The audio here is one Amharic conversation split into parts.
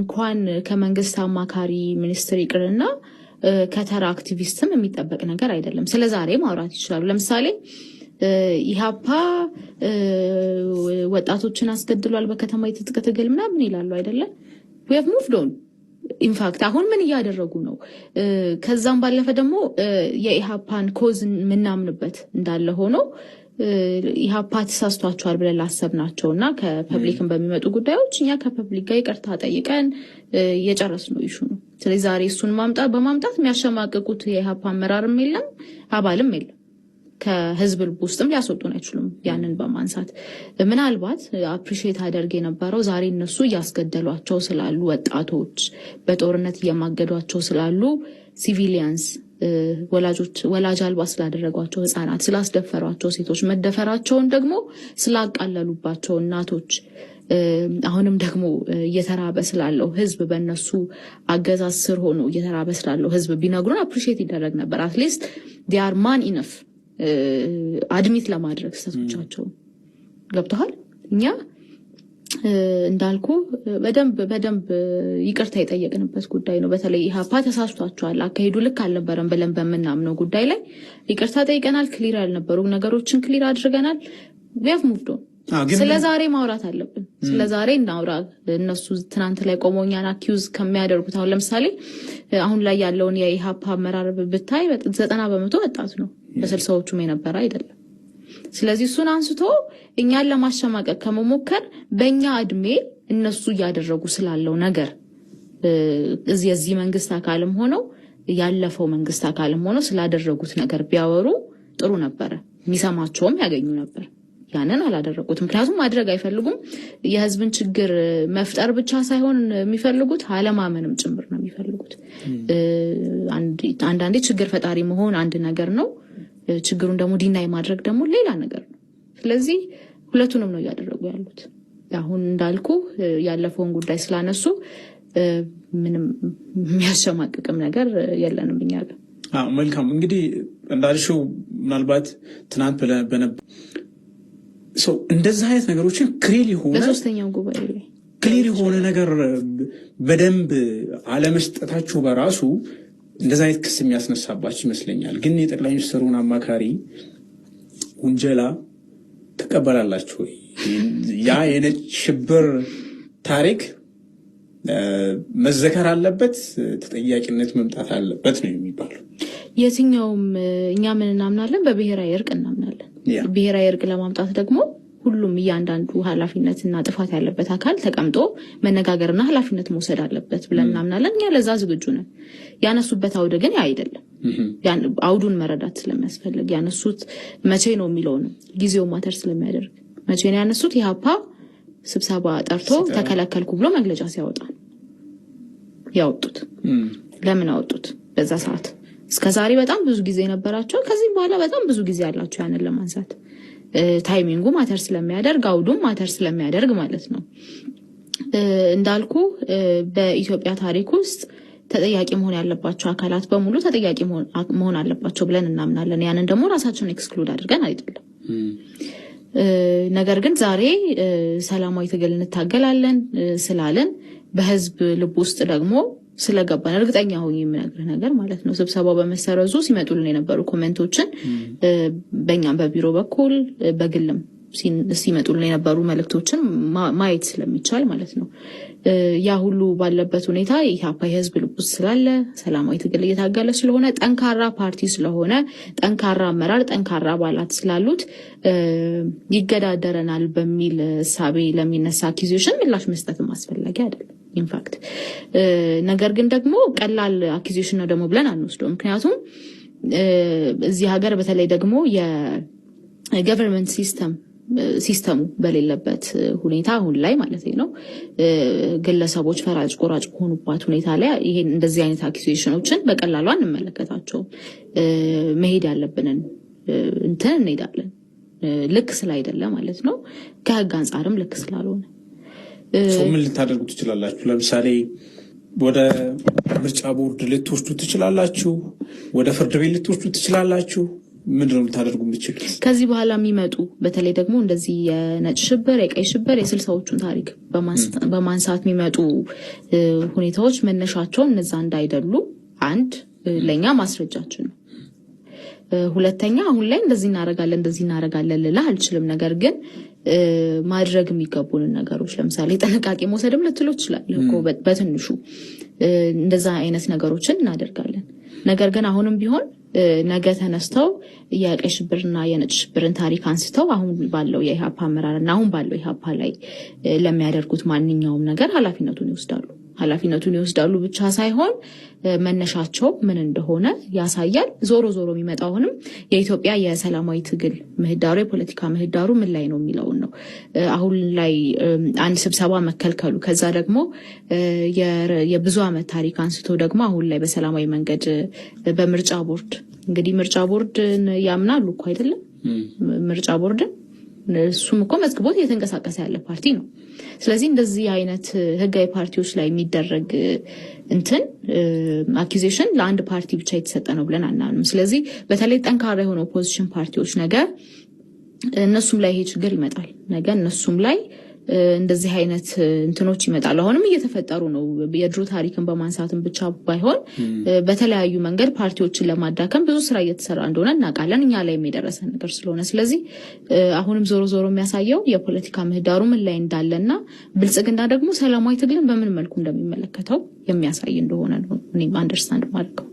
እንኳን ከመንግስት አማካሪ ሚኒስትር ይቅርና ከተራ አክቲቪስትም የሚጠበቅ ነገር አይደለም። ስለዛሬ ማውራት ይችላሉ። ለምሳሌ ኢሃፓ ወጣቶችን አስገድሏል በከተማ የትጥቅ ትግል ምናምን ይላሉ አይደለ? we have moved on ኢንፋክት አሁን ምን እያደረጉ ነው? ከዛም ባለፈ ደግሞ የኢሃፓን ኮዝ ምናምንበት እንዳለ ሆኖ ኢሃፓ ተሳስቷቸዋል ብለን ላሰብናቸውና ከፐብሊክን በሚመጡ ጉዳዮች እኛ ከፐብሊክ ጋር ይቅርታ ጠይቀን የጨረስነው ኢሹ ነው። ስለዚህ ዛሬ እሱን በማምጣት የሚያሸማቅቁት የኢሃፓ አመራርም የለም አባልም የለም። ከህዝብ ልብ ውስጥም ሊያስወጡን አይችሉም። ያንን በማንሳት ምናልባት አፕሪሺየት አደርግ የነበረው ዛሬ እነሱ እያስገደሏቸው ስላሉ ወጣቶች፣ በጦርነት እየማገዷቸው ስላሉ ሲቪሊያንስ፣ ወላጅ አልባ ስላደረጓቸው ህፃናት፣ ስላስደፈሯቸው ሴቶች፣ መደፈራቸውን ደግሞ ስላቃለሉባቸው እናቶች፣ አሁንም ደግሞ እየተራበ ስላለው ህዝብ በእነሱ አገዛዝ ስር ሆኖ እየተራበ ስላለው ህዝብ ቢነግሩን አፕሪሺየት ይደረግ ነበር። አትሊስት they are man enough አድሚት ለማድረግ ስህተቶቻቸው ገብተዋል። እኛ እንዳልኩ በደንብ ይቅርታ የጠየቅንበት ጉዳይ ነው። በተለይ ኢሃፓ ተሳስቷቸዋል፣ አካሄዱ ልክ አልነበረም ብለን በምናምነው ጉዳይ ላይ ይቅርታ ጠይቀናል። ክሊር ያልነበሩ ነገሮችን ክሊር አድርገናል። we have moved on። ስለዛሬ ማውራት አለብን። ስለዛሬ እናውራ። እነሱ ትናንት ላይ ቆመው እኛን አኪዩዝ ከሚያደርጉት አሁን ለምሳሌ አሁን ላይ ያለውን የኢሃፓ አመራር ብታይ 90% ወጣት ነው፣ በ60ዎቹም የነበረ አይደለም። ስለዚህ እሱን አንስቶ እኛን ለማሸማቀቅ ከመሞከር በእኛ እድሜ እነሱ እያደረጉ ስላለው ነገር የዚህ መንግስት አካልም ሆነው ያለፈው መንግስት አካልም ሆነው ስላደረጉት ነገር ቢያወሩ ጥሩ ነበረ፣ የሚሰማቸውም ያገኙ ነበር። ያንን አላደረጉት። ምክንያቱም ማድረግ አይፈልጉም። የህዝብን ችግር መፍጠር ብቻ ሳይሆን የሚፈልጉት አለማመንም ጭምር ነው የሚፈልጉት። አንዳንዴ ችግር ፈጣሪ መሆን አንድ ነገር ነው፣ ችግሩን ደግሞ ዲናይ ማድረግ ደግሞ ሌላ ነገር ነው። ስለዚህ ሁለቱንም ነው እያደረጉ ያሉት። አሁን እንዳልኩ ያለፈውን ጉዳይ ስላነሱ ምንም የሚያሸማቅቅም ነገር የለንም እኛ ጋር። መልካም እንግዲህ እንዳልሽው ምናልባት ትናንት እንደዚህ አይነት ነገሮችን ክሊር የሆነ በሶስተኛው ጉባኤ ላይ ክሊር የሆነ ነገር በደንብ አለመስጠታችሁ በራሱ እንደዚህ አይነት ክስ የሚያስነሳባችሁ ይመስለኛል። ግን የጠቅላይ ሚኒስትሩን አማካሪ ውንጀላ ተቀበላላችሁ ወይ? ያ የነጭ ሽብር ታሪክ መዘከር አለበት፣ ተጠያቂነት መምጣት አለበት ነው የሚባለው። የትኛውም እኛ ምን እናምናለን? በብሔራዊ እርቅ እናምናለን። ብሔራዊ እርቅ ለማምጣት ደግሞ ሁሉም እያንዳንዱ ኃላፊነትና ጥፋት ያለበት አካል ተቀምጦ መነጋገርና ኃላፊነት መውሰድ አለበት ብለን እናምናለን። እኛ ለዛ ዝግጁ ነን። ያነሱበት አውድ ግን ያ አይደለም። አውዱን መረዳት ስለሚያስፈልግ ያነሱት መቼ ነው የሚለው ነው ጊዜው ማተር ስለሚያደርግ መቼ ነው ያነሱት? ኢሃፓ ስብሰባ ጠርቶ ተከለከልኩ ብሎ መግለጫ ሲያወጣ ያወጡት። ለምን አወጡት? በዛ ሰዓት እስከዛሬ በጣም ብዙ ጊዜ ነበራቸው። ከዚህ በኋላ በጣም ብዙ ጊዜ ያላቸው ያንን ለማንሳት ታይሚንጉ ማተር ስለሚያደርግ አውዱም ማተር ስለሚያደርግ ማለት ነው። እንዳልኩ በኢትዮጵያ ታሪክ ውስጥ ተጠያቂ መሆን ያለባቸው አካላት በሙሉ ተጠያቂ መሆን አለባቸው ብለን እናምናለን። ያንን ደግሞ ራሳችንን ኤክስክሉድ አድርገን አይደለም። ነገር ግን ዛሬ ሰላማዊ ትግል እንታገላለን ስላለን በህዝብ ልብ ውስጥ ደግሞ ስለገባን እርግጠኛ ሆኜ የምነግርህ ነገር ማለት ነው ስብሰባው በመሰረዙ ሲመጡልን የነበሩ ኮሜንቶችን በእኛም በቢሮ በኩል በግልም ሲመጡልን የነበሩ መልእክቶችን ማየት ስለሚቻል ማለት ነው። ያ ሁሉ ባለበት ሁኔታ ኢሃፓ የህዝብ ልብ ውስጥ ስላለ ሰላማዊ ትግል እየታገለ ስለሆነ ጠንካራ ፓርቲ ስለሆነ ጠንካራ አመራር፣ ጠንካራ አባላት ስላሉት ይገዳደረናል በሚል እሳቤ ለሚነሳ አኪዜሽን ምላሽ መስጠትም አስፈላጊ አይደለም። ኢንፋክት ነገር ግን ደግሞ ቀላል አኪዜሽን ነው ደግሞ ብለን አንወስደው። ምክንያቱም እዚህ ሀገር በተለይ ደግሞ የገቨርንመንት ሲስተሙ በሌለበት ሁኔታ አሁን ላይ ማለት ነው ግለሰቦች ፈራጅ ቆራጭ በሆኑባት ሁኔታ ላይ ይሄን እንደዚህ አይነት አኪዜሽኖችን በቀላሉ አንመለከታቸውም። መሄድ ያለብንን እንሄዳለን፣ ልክ ስላይደለ ማለት ነው። ከህግ አንጻርም ልክ ስላልሆነ ምን ልታደርጉ ትችላላችሁ? ለምሳሌ ወደ ምርጫ ቦርድ ልትወስዱ ትችላላችሁ፣ ወደ ፍርድ ቤት ልትወስዱ ትችላላችሁ። ምንድነው ልታደርጉ የምትችሉ? ከዚህ በኋላ የሚመጡ በተለይ ደግሞ እንደዚህ የነጭ ሽብር የቀይ ሽብር የስልሳዎቹን ታሪክ በማንሳት የሚመጡ ሁኔታዎች መነሻቸው እነዛ እንዳይደሉ አንድ ለኛ ማስረጃችን ነው። ሁለተኛ አሁን ላይ እንደዚህ እናረጋለን ልልህ አልችልም። ነገር ግን ማድረግ የሚገቡንን ነገሮች ለምሳሌ ጥንቃቄ መውሰድም ልትለው ትችላለህ እኮ በትንሹ እንደዛ አይነት ነገሮችን እናደርጋለን። ነገር ግን አሁንም ቢሆን ነገ ተነስተው የቀይ ሽብርና የነጭ ሽብርን ታሪክ አንስተው አሁን ባለው የኢሃፓ አመራርና አሁን ባለው ኢሃፓ ላይ ለሚያደርጉት ማንኛውም ነገር ኃላፊነቱን ይወስዳሉ ብቻ ሳይሆን መነሻቸው ምን እንደሆነ ያሳያል። ዞሮ የሚመጣው አሁንም የኢትዮጵያ የሰላማዊ ትግል ምህዳሩ የፖለቲካ ምህዳሩ ምን ላይ ነው የሚለውን ነው። አሁን ላይ አንድ ስብሰባ መከልከሉ ከዛ ደግሞ የብዙ ዓመት ታሪክ አንስቶ ደግሞ አሁን ላይ በሰላማዊ መንገድ በምርጫ ቦርድ እንግዲህ ምርጫ ቦርድን ያምናሉ እኮ አይደለም ምርጫ ቦርድን እሱም እኮ መዝግቦት እየተንቀሳቀሰ ያለ ፓርቲ ነው። ስለዚህ እንደዚህ አይነት ህጋዊ ፓርቲዎች ላይ የሚደረግ አኪዜሽን ለአንድ ፓርቲ ብቻ የተሰጠ ነው ብለን አናምንም። ስለዚህ በተለይ ጠንካራ የሆነ ኦፖዚሽን ፓርቲዎች ነገር እነሱም ላይ ይሄ ችግር ይመጣል። ነገ እነሱም ላይ እንደዚህ አይነት እንትኖች ይመጣሉ። አሁንም እየተፈጠሩ ነው። የድሮ ታሪክን በማንሳትም ብቻ ባይሆን በተለያዩ መንገድ ፓርቲዎችን ለማዳከም ብዙ ስራ እየተሰራ እንደሆነ እናውቃለን። እኛ ላይ የደረሰ ነገር ስለሆነ ስለዚህ አሁንም ዞሮ የሚያሳየው የፖለቲካ ምህዳሩ ምን ላይ እንዳለና ብልጽግና ደግሞ ሰላማዊ ትግልን በምን መልኩ እንደሚመለከተው የሚያሳይ እንደሆነ ነው እኔም አንደርስታንድ ማድረገው።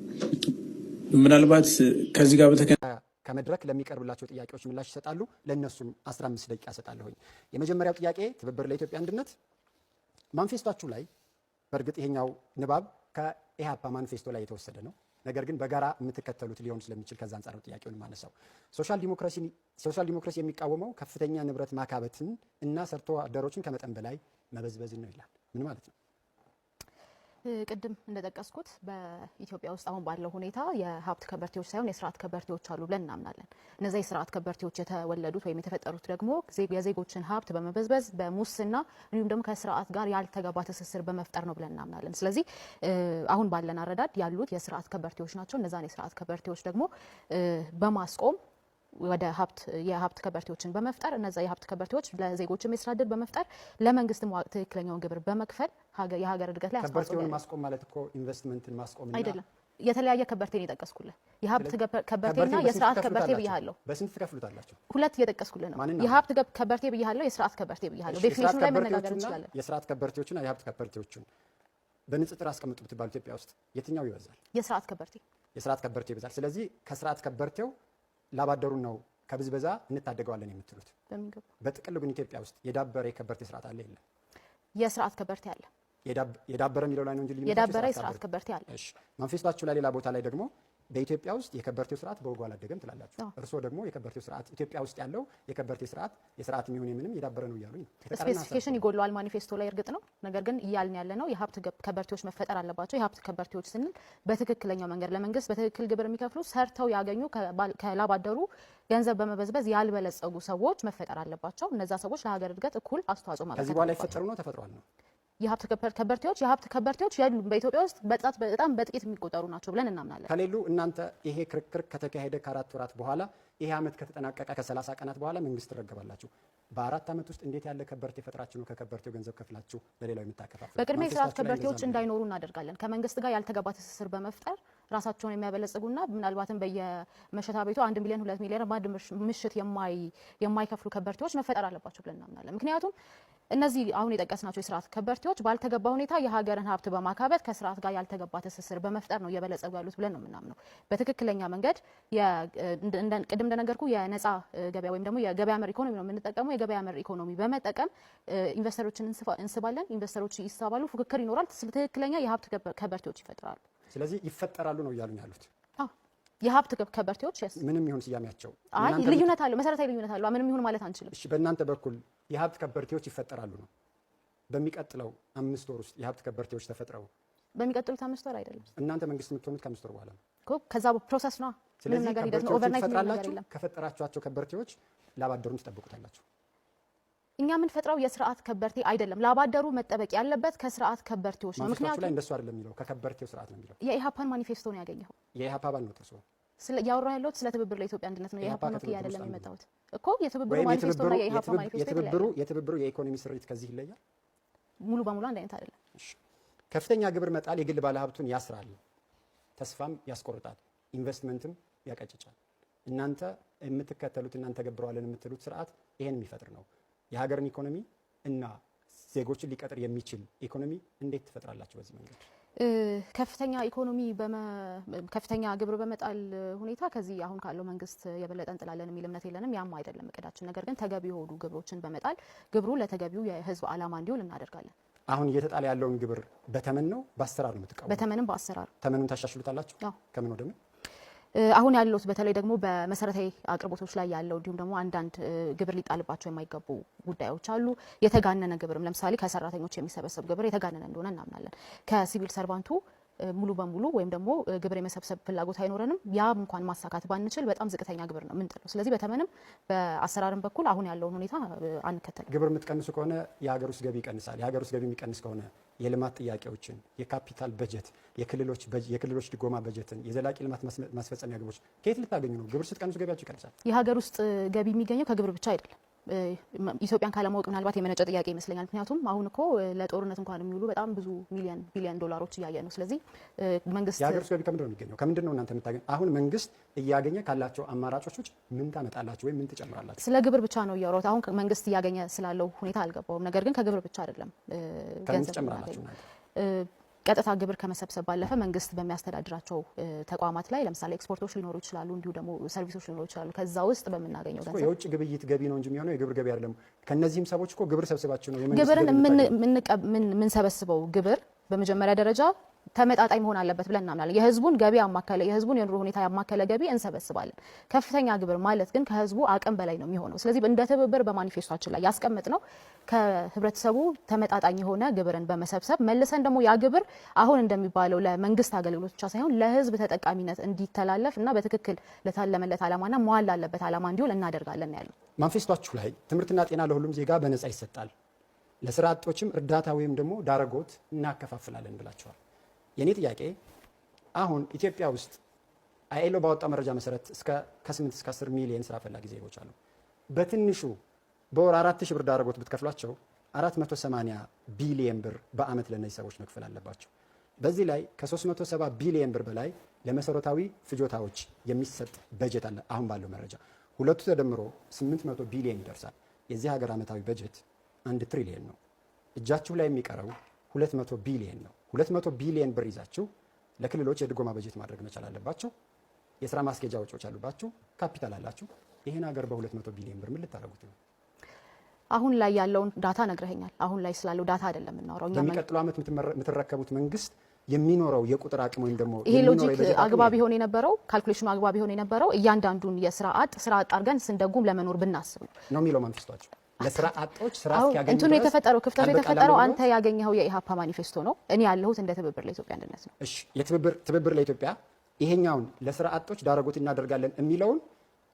ምናልባት ከዚህ ጋር ከመድረክ ለሚቀርብላቸው ጥያቄዎች ምላሽ ይሰጣሉ። ለነሱም 15 ደቂቃ ሰጣለሁኝ። የመጀመሪያው ጥያቄ ትብብር ለኢትዮጵያ አንድነት ማንፌስቶአችሁ ላይ በእርግጥ ይሄኛው ንባብ ከኢሃፓ ማንፌስቶ ላይ የተወሰደ ነው። ነገር ግን በጋራ የምትከተሉት ሊሆን ስለሚችል ከዛ አንፃር ጥያቄውን ማነሳው ሶሻል ዲሞክራሲ የሚቃወመው ከፍተኛ ንብረት ማካበትን እና ሰርቶ አደሮችን ከመጠን በላይ መበዝበዝን ነው ይላል። ምን ማለት ነው? ቅድም እንደጠቀስኩት በኢትዮጵያ ውስጥ አሁን ባለው ሁኔታ የሀብት ከበርቴዎች ሳይሆን የስርዓት ከበርቴዎች አሉ ብለን እናምናለን። እነዚህ የስርዓት ከበርቴዎች የተወለዱት ወይም የተፈጠሩት ደግሞ የዜጎችን ሀብት በመበዝበዝ በሙስና እንዲሁም ደግሞ ከስርዓት ጋር ያልተገባ ትስስር በመፍጠር ነው ብለን እናምናለን። ስለዚህ አሁን ባለን አረዳድ ያሉት የስርዓት ከበርቴዎች ናቸው። እነዛን የስርዓት ከበርቴዎች ደግሞ በማስቆም ወደ የሀብት ከበርቴዎችን በመፍጠር እነዛ የሀብት ከበርቴዎች ለዜጎችም የስራ ዕድል በመፍጠር ለመንግስትም ትክክለኛውን ግብር በመክፈል የሀገር እድገት ላይ ከበርቴውን ማስቆም ማለት እኮ ኢንቨስትመንትን ማስቆም አይደለም። የተለያየ ከበርቴን የጠቀስኩልህ የሀብት ከበርቴና የስርዓት ከበርቴ ብያለሁ። በስንት ትከፍሉታላችሁ? ሁለት እየጠቀስኩልህ ነው። የሀብት ከበርቴ ብያለሁ፣ የስርዓት ከበርቴ ብያለሁ። ዴፊኒሽኑ ላይ መነጋገር እንችላለን። የስርዓት ከበርቴዎችና የሀብት ከበርቴዎችን በንጽጽር አስቀምጡ ብትባሉ ኢትዮጵያ ውስጥ የትኛው ይበዛል? የስርዓት ከበርቴ ይበዛል። ስለዚህ ከስርዓት ከበርቴው ላባደሩ ነው ከብዝበዛ እንታደገዋለን የምትሉት። በጥቅሉ ግን ኢትዮጵያ ውስጥ የዳበረ የከበርቴ ስርዓት አለ የለም? የስርዓት ከበርቴ አለ። የዳበረ የሚለው ላይ ነው እንጂ የዳበረ የስርዓት ከበርቴ አለ። እሺ፣ ማንፌስቶአችሁ ላይ ሌላ ቦታ ላይ ደግሞ በኢትዮጵያ ውስጥ የከበርቴው ስርዓት በወጉ አላደገም ትላላችሁ። እርስዎ ደግሞ የከበርቴው ስርዓት ኢትዮጵያ ውስጥ ያለው የከበርቴ ስርዓት የስርዓት የሚሆን ምንም የዳበረ ነው እያሉኝ ነው። ስፔሲፊኬሽን ይጎለዋል ማኒፌስቶ ላይ እርግጥ ነው። ነገር ግን እያልን ያለ ነው የሀብት ከበርቴዎች መፈጠር አለባቸው። የሀብት ከበርቴዎች ስንል በትክክለኛው መንገድ ለመንግስት በትክክል ግብር የሚከፍሉ ሰርተው ያገኙ ከላባደሩ ገንዘብ በመበዝበዝ ያልበለጸጉ ሰዎች መፈጠር አለባቸው። እነዛ ሰዎች ለሀገር እድገት እኩል አስተዋጽኦ ማድረግ ከዚህ በኋላ ይፈጠሩ ነው ተፈጥሯል ነው የሀብት ከበርቴዎች ያሉ በኢትዮጵያ ውስጥ በጣም በጥቂት የሚቆጠሩ ናቸው ብለን እናምናለን። ከሌሉ እናንተ ይሄ ክርክር ከተካሄደ ከ4 ወራት በኋላ ይሄ ዓመት ከተጠናቀቀ ከ30 ቀናት በኋላ መንግስት ትረገባላችሁ። በ4 ዓመት ውስጥ እንዴት ያለ ከበርቴ ፈጥራችሁ ነው ከከበርቴው ገንዘብ ከፍላችሁ ለሌላው የምታከፋፍሉ? በቅድሚያ የስርዓት ከበርቴዎች እንዳይኖሩ እናደርጋለን። ከመንግስት ጋር ያልተገባ ትስስር በመፍጠር ራሳቸውን የሚያበለጽጉና ምናልባትም በየመሸታ ቤቱ 1 ሚሊዮን 2 ሚሊዮን ባድ ምሽት የማይከፍሉ ከበርቴዎች መፈጠር አለባቸው ብለን እናምናለን። ምክንያቱም እነዚህ አሁን የጠቀስናቸው የስርዓት ከበርቴዎች ባልተገባ ሁኔታ የሀገርን ሀብት በማካበት ከስርዓት ጋር ያልተገባ ትስስር በመፍጠር ነው እየበለጸጉ ያሉት ብለን ነው የምናምነው። በትክክለኛ መንገድ ቅድም እንደነገርኩ የነፃ ገበያ ወይም ደግሞ የገበያ መር ኢኮኖሚ ነው የምንጠቀመው። የገበያ መር ኢኮኖሚ በመጠቀም ኢንቨስተሮችን እንስባለን፣ ኢንቨስተሮች ይሳባሉ፣ ፉክክር ይኖራል፣ ትክክለኛ የሀብት ከበርቴዎች ይፈጥራሉ። ስለዚህ ይፈጠራሉ ነው እያሉኝ ያሉት። የሀብት ከበርቴዎች ምንም ይሁን ስያሜያቸው ልዩነት አለው፣ መሰረታዊ ልዩነት አለው። ምንም ይሁን ማለት አንችልም። እሺ፣ በእናንተ በኩል የሀብት ከበርቴዎች ይፈጠራሉ ነው። በሚቀጥለው 5 ወር ውስጥ የሀብት ከበርቴዎች ተፈጥረው በሚቀጥሉት 5 ወር አይደለም። እናንተ መንግስት የምትሆኑት ከ5 ወር በኋላ ነው እኮ። ከዛ ፕሮሰስ ነው። ምንም ነገር ሂደት ነው። ኦቨርናይት ነገር አይደለም። ከፈጠራችኋቸው ከበርቴዎች ላባደሩን ትጠብቁታላችሁ። እኛ ምን ፈጥረው የስርዓት ከበርቴ አይደለም። ላባደሩ መጠበቅ ያለበት ከስርዓት ከበርቴዎች ነው። ምክንያቱም ላይ እንደሱ አይደለም የሚለው ከከበርቴው ስርዓት ነው የሚለው። የኢሃፓን ማኒፌስቶ ነው ያገኘው። የኢሃፓ አባል ነው እርሶ? ያወራ ያለሁት ስለ ትብብር ለኢትዮጵያ አንድነት ነው። የኢሃፓ ነው አይደለም የመጣሁት እኮ የትብብሩ ማኒፌስቶና የኢሃፓ ማኒፌስቶ የትብብሩ የኢኮኖሚ ስሪት ከዚህ ይለያል። ሙሉ በሙሉ አንድ አይነት አይደለም። ከፍተኛ ግብር መጣል የግል ባለሀብቱን ያስራል፣ ተስፋም ያስቆርጣል፣ ኢንቨስትመንትም ያቀጭጫል። እናንተ የምትከተሉት እናንተ ገብረዋለን የምትሉት ስርዓት ይሄን የሚፈጥር ነው። የሀገርን ኢኮኖሚ እና ዜጎችን ሊቀጥር የሚችል ኢኮኖሚ እንዴት ትፈጥራላችሁ በዚህ መንገድ? ከፍተኛ ኢኮኖሚ ከፍተኛ ግብር በመጣል ሁኔታ ከዚህ አሁን ካለው መንግስት የበለጠ እንጥላለን የሚል እምነት የለንም። ያም አይደለም እቅዳችን። ነገር ግን ተገቢ የሆኑ ግብሮችን በመጣል ግብሩ ለተገቢው የህዝብ ዓላማ እንዲውል እናደርጋለን። አሁን እየተጣለ ያለውን ግብር በተመን ነው በአሰራር ነው የምትቃወሙ? በተመንም በአሰራር። ተመኑን ታሻሽሉታላችሁ? ከምን ወደ ምን? አሁን ያለው በተለይ ደግሞ በመሰረታዊ አቅርቦቶች ላይ ያለው እንዲሁም ደግሞ አንዳንድ ግብር ሊጣልባቸው የማይገቡ ጉዳዮች አሉ። የተጋነነ ግብርም ለምሳሌ ከሰራተኞች የሚሰበሰብ ግብር የተጋነነ እንደሆነ እናምናለን። ከሲቪል ሰርቫንቱ ሙሉ በሙሉ ወይም ደግሞ ግብር የመሰብሰብ ፍላጎት አይኖረንም። ያ እንኳን ማሳካት ባንችል በጣም ዝቅተኛ ግብር ነው የምንጥለው። ስለዚህ በተመንም በአሰራርም በኩል አሁን ያለውን ሁኔታ አንከተልም። ግብር የምትቀንሱ ከሆነ የሀገር ውስጥ ገቢ ይቀንሳል። የሀገር ውስጥ ገቢ የሚቀንስ ከሆነ የልማት ጥያቄዎችን፣ የካፒታል በጀት፣ የክልሎች ድጎማ በጀትን፣ የዘላቂ ልማት ማስፈጸሚያ ግቦች ከየት ልታገኙ ነው? ግብር ስትቀንሱ ገቢያችሁ ይቀንሳል። የሀገር ውስጥ ገቢ የሚገኘው ከግብር ብቻ አይደለም። ኢትዮጵያን ካለማወቅ ምናልባት የመነጨ ጥያቄ ይመስለኛል። ምክንያቱም አሁን እኮ ለጦርነት እንኳን የሚውሉ በጣም ብዙ ቢሊዮን ዶላሮች እያየ ነው። ስለዚህ መንግስት የሀገር ውስጥ ገቢ ከምንድን ነው የሚገኘው? ከምንድን ነው እናንተ የምታገኙ? አሁን መንግስት እያገኘ ካላቸው አማራጮች ውጭ ምን ታመጣላችሁ ወይም ምን ትጨምራላችሁ? ስለ ግብር ብቻ ነው እያወራሁት። አሁን መንግስት እያገኘ ስላለው ሁኔታ አልገባውም። ነገር ግን ከግብር ብቻ አይደለም ገንዘብ ትጨምራላችሁ። ቀጥታ ግብር ከመሰብሰብ ባለፈ መንግስት በሚያስተዳድራቸው ተቋማት ላይ ለምሳሌ ኤክስፖርቶች ሊኖሩ ይችላሉ፣ እንዲሁ ደግሞ ሰርቪሶች ሊኖሩ ይችላሉ። ከዛ ውስጥ በምናገኘው ገንዘብ የውጭ ግብይት ገቢ ነው እንጂ የሚሆነው የግብር ገቢ አይደለም። ከነዚህም ሰዎች እኮ ግብር ሰብስባችሁ ነው ግብርን የምንሰበስበው። ግብር በመጀመሪያ ደረጃ ተመጣጣኝ መሆን አለበት ብለን እናምናለን። የህዝቡን ገቢ ያማከለ የህዝቡን የኑሮ ሁኔታ ያማከለ ገቢ እንሰበስባለን። ከፍተኛ ግብር ማለት ግን ከህዝቡ አቅም በላይ ነው የሚሆነው። ስለዚህ እንደ ትብብር በማኒፌስቶችን ላይ ያስቀምጥ ነው ከህብረተሰቡ ተመጣጣኝ የሆነ ግብርን በመሰብሰብ መልሰን ደግሞ ያ ግብር አሁን እንደሚባለው ለመንግስት አገልግሎት ብቻ ሳይሆን ለህዝብ ተጠቃሚነት እንዲተላለፍ እና በትክክል ለታለመለት ዓላማና መዋል ላለበት ዓላማ እንዲውል እናደርጋለን ያለው። ማኒፌስቶችሁ ላይ ትምህርትና ጤና ለሁሉም ዜጋ በነጻ ይሰጣል፣ ለስራ አጦችም እርዳታ ወይም ደግሞ ዳረጎት እናከፋፍላለን ብላችኋል። የኔ ጥያቄ አሁን ኢትዮጵያ ውስጥ አይኤልኦ ባወጣው መረጃ መሰረት ከ8 እስከ 10 ሚሊዮን ስራ ፈላጊ ዜጎች አሉ። በትንሹ በወር 4000 ብር ዳረጎት ብትከፍሏቸው 480 ቢሊዮን ብር በአመት ለነዚህ ሰዎች መክፈል አለባቸው። በዚህ ላይ ከ370 ቢሊዮን ብር በላይ ለመሰረታዊ ፍጆታዎች የሚሰጥ በጀት አለ። አሁን ባለው መረጃ ሁለቱ ተደምሮ 800 ቢሊዮን ይደርሳል። የዚህ ሀገር አመታዊ በጀት 1 ትሪሊዮን ነው። እጃችሁ ላይ የሚቀረው 200 ቢሊዮን ነው። 200 ቢሊዮን ብር ይዛችሁ ለክልሎች የድጎማ በጀት ማድረግ መቻል አለባችሁ። የስራ ማስኬጃ ወጪዎች አሉባችሁ፣ ካፒታል አላችሁ። ይሄን ሀገር በ200 ቢሊዮን ብር ምን ልታደርጉት ነው? አሁን ላይ ያለውን ዳታ ነግረኸኛል። አሁን ላይ ስላለው ዳታ አይደለም የምናወራው። በሚቀጥለው ዓመት የምትረከቡት መንግስት የሚኖረው የቁጥር አቅም ወይም ደግሞ ይሄ ሎጂክ አግባብ ይሆን የነበረው ካልኩሌሽኑ አግባብ ይሆን የነበረው እያንዳንዱን የስራ አጥ አድርገን ስንደጉም ለመኖር ብናስብ ነው የሚለው ማኒፌስቶአችሁ። ለስራ አጦች ስራ እስኪያገኙ እንትኑ የተፈጠረው ክፍተቱ የተፈጠረው አንተ ያገኘኸው የኢሃፓ ማኒፌስቶ ነው። እኔ ያለሁት እንደ ትብብር ለኢትዮጵያ አንድነት ነው። እሺ የትብብር ለኢትዮጵያ ይሄኛውን ለስራ አጦች ዳረጎት እናደርጋለን የሚለውን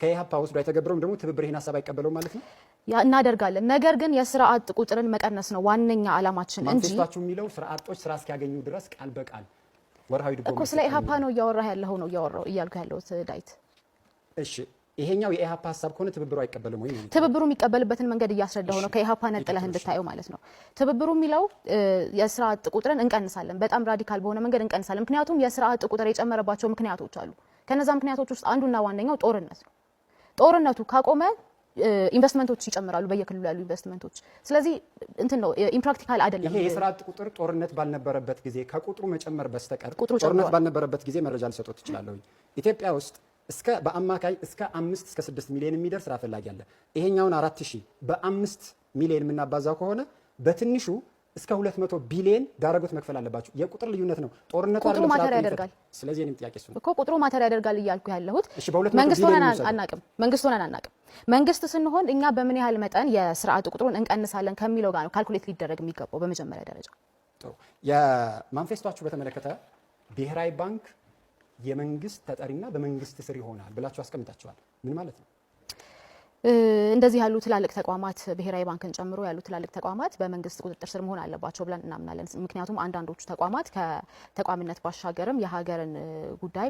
ከኢሃፓ ወስዶ አይተገብረውም። ደግሞ ትብብር ይሄን ሀሳብ አይቀበለውም ማለት ነው። ያ እናደርጋለን። ነገር ግን የስራ አጥ ቁጥርን መቀነስ ነው ዋነኛ ዓላማችን እንጂ ማኒፌስቶአችሁ የሚለው ስራ አጦች ስራ እስኪያገኙ ድረስ ቃል በቃል ወርሃዊ ድጎማ እኮ ስለ ኢሃፓ ነው እያወራህ ያለኸው ነው እያልኩ ያለሁት ዳዊት። እሺ ይሄኛው የኢሃፓ ሀሳብ ከሆነ ትብብሩ አይቀበልም ወይ? ትብብሩ የሚቀበልበትን መንገድ እያስረዳሁ ነው፣ ከኢሃፓ ነጥለህ እንድታየው ማለት ነው። ትብብሩ የሚለው የስራ አጥ ቁጥርን እንቀንሳለን፣ በጣም ራዲካል በሆነ መንገድ እንቀንሳለን። ምክንያቱም የስራ አጥ ቁጥር የጨመረባቸው ምክንያቶች አሉ። ከነዛ ምክንያቶች ውስጥ አንዱና ዋነኛው ጦርነት ነው። ጦርነቱ ካቆመ ኢንቨስትመንቶች ይጨምራሉ፣ በየክልሉ ያሉ ኢንቨስትመንቶች። ስለዚህ እንትን ነው ኢምፕራክቲካል አይደለም። ይሄ የስራ አጥ ቁጥር ጦርነት ባልነበረበት ጊዜ ከቁጥሩ መጨመር በስተቀር ጦርነት ባልነበረበት ጊዜ መረጃ ልሰጥዎት እችላለሁ። ኢትዮጵያ ውስጥ በአማካይ እስከ 5 እስከ 6 ሚሊዮን የሚደርስ ስራ ፈላጊ አለ። ይሄኛውን 4000 በ5 ሚሊዮን የምናባዛው ከሆነ በትንሹ እስከ 200 ቢሊዮን ዳረጎት መክፈል አለባችሁ። የቁጥር ልዩነት ነው። ጦርነቱ ቁጥሩ ማተር ያደርጋል። ስለዚህ እኔም ጥያቄ እሱ ነው እኮ ቁጥሩ ማተር ያደርጋል እያልኩ ያለሁት። መንግስት ሆነን አናቅም። መንግስት ስንሆን እኛ በምን ያህል መጠን የስራ አጥ ቁጥሩን እንቀንሳለን ከሚለው ጋር ነው ካልኩሌት ሊደረግ የሚገባው በመጀመሪያ ደረጃ። የማኒፌስቶአችሁ በተመለከተ ብሔራዊ ባንክ የመንግስት ተጠሪና በመንግስት ስር ይሆናል ብላችሁ አስቀምጣችኋል። ምን ማለት ነው? እንደዚህ ያሉ ትላልቅ ተቋማት ብሔራዊ ባንክን ጨምሮ ያሉ ትላልቅ ተቋማት በመንግስት ቁጥጥር ስር መሆን አለባቸው ብለን እናምናለን። ምክንያቱም አንዳንዶቹ ተቋማት ከተቋምነት ባሻገርም የሀገርን ጉዳይ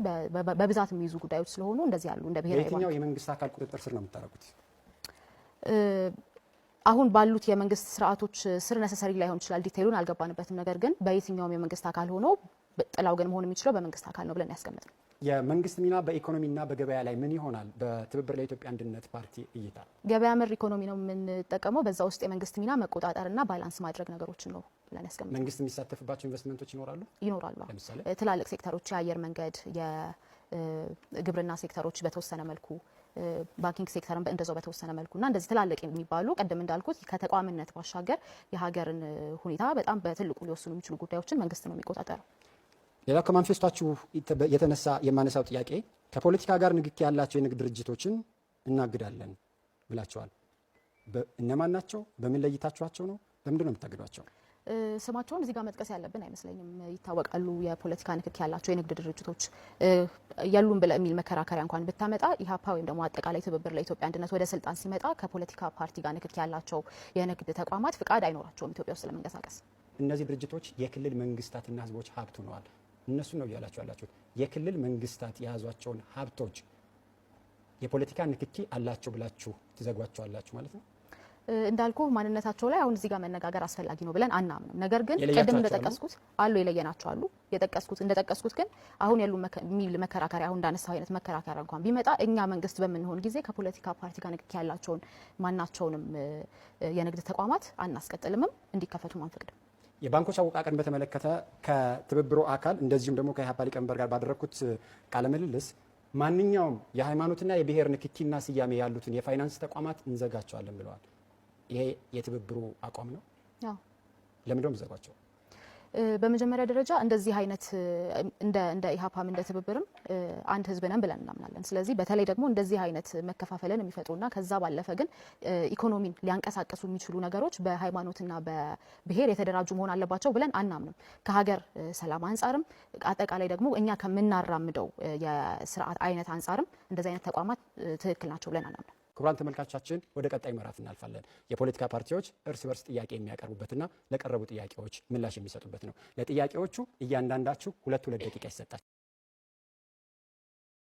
በብዛት የሚይዙ ጉዳዮች ስለሆኑ እንደዚህ ያሉ እንደ ብሔራዊ ባንክ የትኛው የመንግስት አካል ቁጥጥር ስር ነው የምታደርጉት? አሁን ባሉት የመንግስት ስርዓቶች ስር ነሰሰሪ ላይሆን ይችላል፣ ዲቴይሉን አልገባንበትም። ነገር ግን በየትኛውም የመንግስት አካል ሆኖ ጥላው ግን መሆን የሚችለው በመንግስት አካል ነው ብለን ያስቀምጥነው። የመንግስት ሚና በኢኮኖሚና በገበያ ላይ ምን ይሆናል? በትብብር ለኢትዮጵያ አንድነት ፓርቲ እይታ ገበያ መር ኢኮኖሚ ነው የምንጠቀመው። በዛ ውስጥ የመንግስት ሚና መቆጣጠርና ባላንስ ማድረግ ነገሮችን ነው ብለን ያስቀምጥነው። መንግስት የሚሳተፍባቸው ኢንቨስትመንቶች ይኖራሉ። ለምሳሌ ትላልቅ ሴክተሮች፣ የአየር መንገድ፣ የግብርና ሴክተሮች በተወሰነ መልኩ፣ ባንኪንግ ሴክተርን እንደዛው በተወሰነ መልኩና እንደዚህ ትላልቅ የሚባሉ ቀደም እንዳልኩት ከተቋምነት ባሻገር የሀገርን ሁኔታ በጣም በትልቁ ሊወስኑ የሚችሉ ጉዳዮችን መንግስት ነው የሚቆጣጠረው። ሌላው ከማንፌስቷችሁ የተነሳ የማነሳው ጥያቄ ከፖለቲካ ጋር ንክኪ ያላቸው የንግድ ድርጅቶችን እናግዳለን ብላችኋል። እነማን ናቸው? በምን ለይታችኋቸው ነው? ለምንድን ነው የምታግዷቸው? ስማቸውን እዚህ ጋር መጥቀስ ያለብን አይመስለኝም። ይታወቃሉ። የፖለቲካ ንክኪ ያላቸው የንግድ ድርጅቶች ያሉን ብለ የሚል መከራከሪያ እንኳን ብታመጣ ኢህአፓ ወይም ደግሞ አጠቃላይ ትብብር ለኢትዮጵያ አንድነት ወደ ስልጣን ሲመጣ ከፖለቲካ ፓርቲ ጋር ንክኪ ያላቸው የንግድ ተቋማት ፍቃድ አይኖራቸውም ኢትዮጵያ ውስጥ ለመንቀሳቀስ። እነዚህ ድርጅቶች የክልል መንግስታትና ህዝቦች ሀብት ሆነዋል። እነሱ ነው እያላችሁ ያላችሁት። የክልል መንግስታት የያዟቸውን ሀብቶች የፖለቲካ ንክኪ አላቸው ብላችሁ ትዘጓቸዋላችሁ ማለት ነው? እንዳልኩ ማንነታቸው ላይ አሁን እዚህ ጋር መነጋገር አስፈላጊ ነው ብለን አናምንም። ነገር ግን ቀደም እንደጠቀስኩት አሉ የለየናቸው አሉ እንደጠቀስኩት ግን አሁን ያሉ የሚል መከራከሪያ አሁን እንዳነሳው አይነት መከራከሪያ እንኳን ቢመጣ እኛ መንግስት በምንሆን ጊዜ ከፖለቲካ ፓርቲ ጋር ንክኪ ያላቸውን ማናቸውንም የንግድ ተቋማት አናስቀጥልምም፣ እንዲከፈቱም አንፈቅድም። የባንኮች አወቃቀርን በተመለከተ ከትብብሩ አካል እንደዚሁም ደግሞ ከኢህአፓ ሊቀመንበር ጋር ባደረግኩት ቃለ ምልልስ ማንኛውም የሃይማኖትና የብሔር ንክኪና ስያሜ ያሉትን የፋይናንስ ተቋማት እንዘጋቸዋለን ብለዋል። ይሄ የትብብሩ አቋም ነው? አዎ። ለምንድነው የምትዘጓቸው? በመጀመሪያ ደረጃ እንደዚህ አይነት እንደ ኢህአፓም እንደ ትብብርም አንድ ህዝብ ነን ብለን እናምናለን። ስለዚህ በተለይ ደግሞ እንደዚህ አይነት መከፋፈልን የሚፈጥሩና ከዛ ባለፈ ግን ኢኮኖሚን ሊያንቀሳቀሱ የሚችሉ ነገሮች በሃይማኖትና በብሔር የተደራጁ መሆን አለባቸው ብለን አናምንም። ከሀገር ሰላም አንጻርም አጠቃላይ ደግሞ እኛ ከምናራምደው የስርዓት አይነት አንጻርም እንደዚህ አይነት ተቋማት ትክክል ናቸው ብለን አናምንም። ክቡራን ተመልካቾቻችን ወደ ቀጣይ ምዕራፍ እናልፋለን። የፖለቲካ ፓርቲዎች እርስ በርስ ጥያቄ የሚያቀርቡበትና ለቀረቡ ጥያቄዎች ምላሽ የሚሰጡበት ነው። ለጥያቄዎቹ እያንዳንዳችሁ 2 ደቂቃ ይሰጣል።